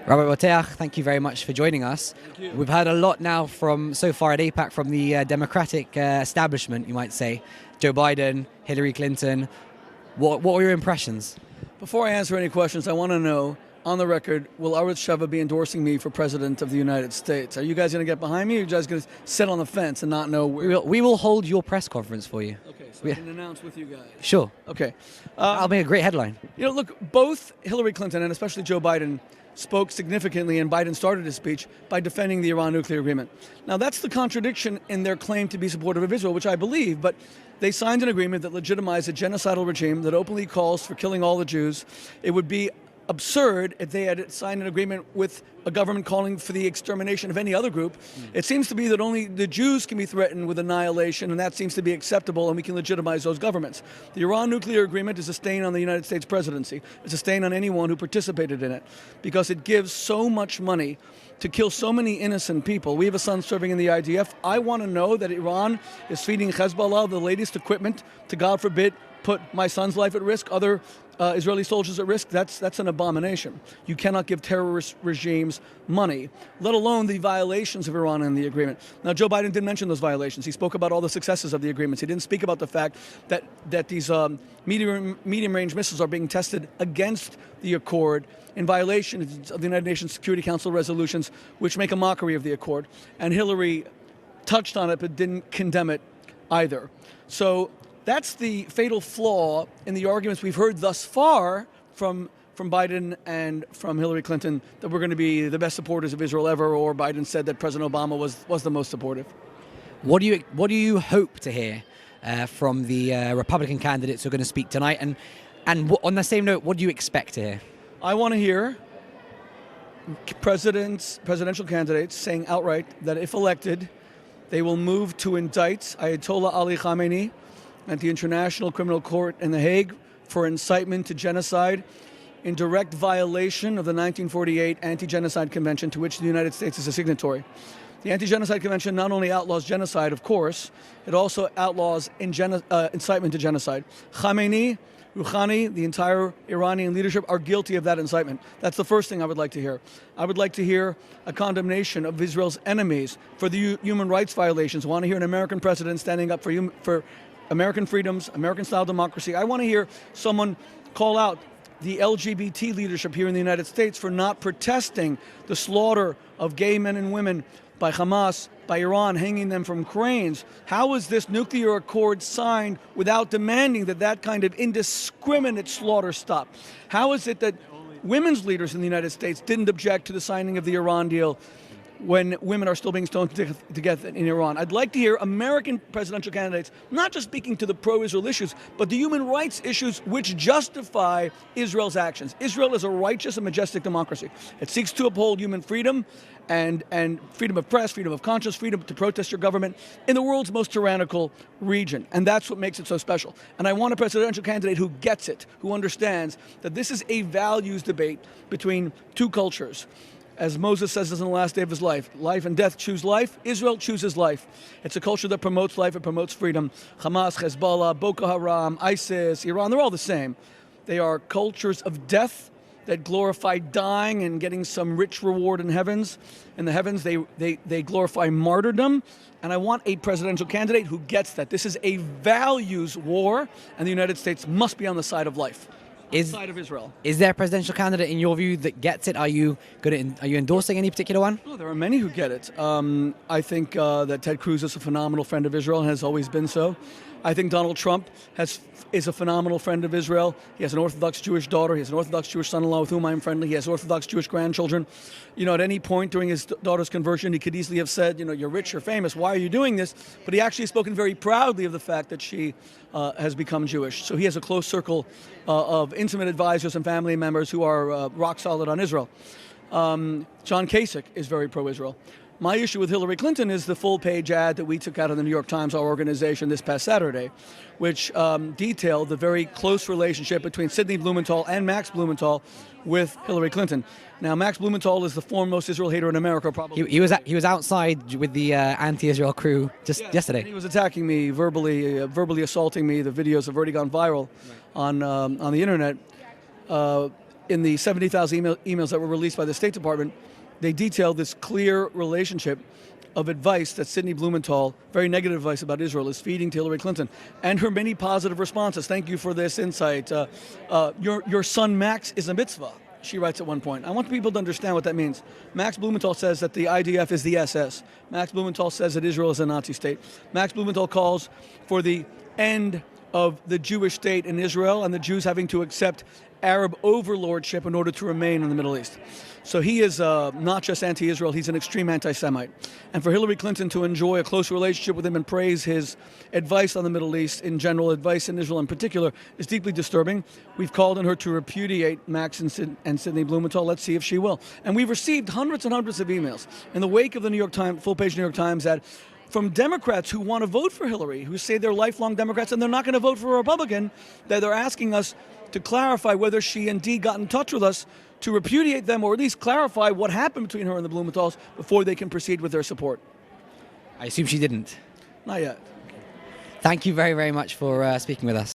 Rabbi Boteach, thank you very much for joining us. We've heard a lot now so far at AIPAC from the Democratic establishment, you might say. Joe Biden, Hillary Clinton. What were your impressions? Before I answer any questions, I want to know, on the record, will Aretz Sheva be endorsing me for President of the United States? Are you guys going to get behind me, or are you guys going to sit on the fence and not know where? We will hold your press conference for you. Okay, so I can announce with you guys. Sure. Okay. That'll be a great headline. Look, both Hillary Clinton and especially Joe Biden spoke significantly, and Biden started his speech by defending the Iran nuclear agreement. Now, that's the contradiction in their claim to be supportive of Israel, which I believe, but they signed an agreement that legitimized a genocidal regime that openly calls for killing all the Jews. It would be absurd if they had signed an agreement with a government calling for the extermination of any other group. It seems to be that only the Jews can be threatened with annihilation, and that seems to be acceptable, and we can legitimize those governments. The Iran nuclear agreement is a stain on the United States presidency. It's a stain on anyone who participated in it, because it gives so much money to kill so many innocent people. We have a son serving in the IDF. I want to know that Iran is feeding Hezbollah the latest equipment to, God forbid, put my son's life at risk, other Israeli soldiers at risk. That's an abomination. You cannot give terrorist regimes money, let alone the violations of Iran in the agreement. Now, Joe Biden didn't mention those violations. He spoke about all the successes of the agreements. He didn't speak about the fact that these medium-range missiles are being tested against the accord in violation of the United Nations Security Council resolutions, which make a mockery of the accord. And Hillary touched on it but didn't condemn it either. So that's the fatal flaw in the arguments we've heard thus far from Biden and from Hillary Clinton, that we're going to be the best supporters of Israel ever, or Biden said that President Obama was the most supportive. What do you hope to hear from the Republican candidates who are going to speak tonight? And on the same note, what do you expect to hear? I want to hear presidential candidates saying outright that if elected, they will move to indict Ayatollah Ali Khamenei at the International Criminal Court in The Hague for incitement to genocide in direct violation of the 1948 Anti-Genocide Convention, to which the United States is a signatory. The Anti-Genocide Convention not only outlaws genocide, of course, it also outlaws incitement to genocide. Khamenei, Rouhani, the entire Iranian leadership are guilty of that incitement. That's the first thing I would like to hear. I would like to hear a condemnation of Israel's enemies for the human rights violations. I want to hear an American president standing up for American freedoms, American-style democracy. I want to hear someone call out the LGBT leadership here in the United States for not protesting the slaughter of gay men and women by Hamas, by Iran, hanging them from cranes. How is this nuclear accord signed without demanding that kind of indiscriminate slaughter stop? How is it that women's leaders in the United States didn't object to the signing of the Iran deal when women are still being stoned to death in Iran? I'd like to hear American presidential candidates not just speaking to the pro-Israel issues, but the human rights issues which justify Israel's actions. Israel is a righteous and majestic democracy. It seeks to uphold human freedom and freedom of press, freedom of conscience, freedom to protest your government in the world's most tyrannical region. And that's what makes it so special. And I want a presidential candidate who gets it, who understands that this is a values debate between two cultures. As Moses says in the last day of his life and death choose life. Israel chooses life. It's a culture that promotes life and promotes freedom. Hamas, Hezbollah, Boko Haram, ISIS, Iran, they're all the same. They are cultures of death that glorify dying and getting some rich reward in the heavens. They glorify martyrdom. And I want a presidential candidate who gets that. This is a values war, and the United States must be on the side of life. Side of Israel. Is there a presidential candidate in your view that gets it? Are you endorsing any particular one? Oh, there are many who get it. I think that Ted Cruz is a phenomenal friend of Israel and has always been so. I think Donald Trump is a phenomenal friend of Israel. He has an Orthodox Jewish daughter. He has an Orthodox Jewish son-in-law with whom I'm friendly. He has Orthodox Jewish grandchildren. At any point during his daughter's conversion, he could easily have said, you're rich, you're famous, why are you doing this? But he actually has spoken very proudly of the fact that she has become Jewish. So he has a close circle of intimate advisors and family members who are rock solid on Israel. John Kasich is very pro-Israel. My issue with Hillary Clinton is the full-page ad that we took out of the New York Times, our organization, this past Saturday, which detailed the very close relationship between Sidney Blumenthal and Max Blumenthal with Hillary Clinton. Now, Max Blumenthal is the foremost Israel hater in America, probably. He was outside with the anti-Israel crew yesterday. He was attacking me, verbally assaulting me. The videos have already gone viral on the internet. in the 70,000 emails that were released by the State Department, they detail this clear relationship of advice that Sidney Blumenthal, very negative advice about Israel, is feeding to Hillary Clinton, and her many positive responses. Thank you for this insight. Your son Max is a mitzvah, she writes at one point. I want people to understand what that means. Max Blumenthal says that the IDF is the SS. Max Blumenthal says that Israel is a Nazi state. Max Blumenthal calls for the end of the Jewish state in Israel and the Jews having to accept Arab overlordship in order to remain in the Middle East. So he is not just anti-Israel, he's an extreme anti-Semite. And for Hillary Clinton to enjoy a close relationship with him and praise his advice on the Middle East in general, advice in Israel in particular, is deeply disturbing. We've called on her to repudiate Max and Sidney Blumenthal. Let's see if she will. And we've received hundreds and hundreds of emails in the wake of the New York Times, full-page New York Times ad, from Democrats who want to vote for Hillary, who say they're lifelong Democrats and they're not going to vote for a Republican, that they're asking us to clarify whether she indeed got in touch with us to repudiate them, or at least clarify what happened between her and the Blumenthals before they can proceed with their support. I assume she didn't. Not yet. Thank you very, very much for speaking with us.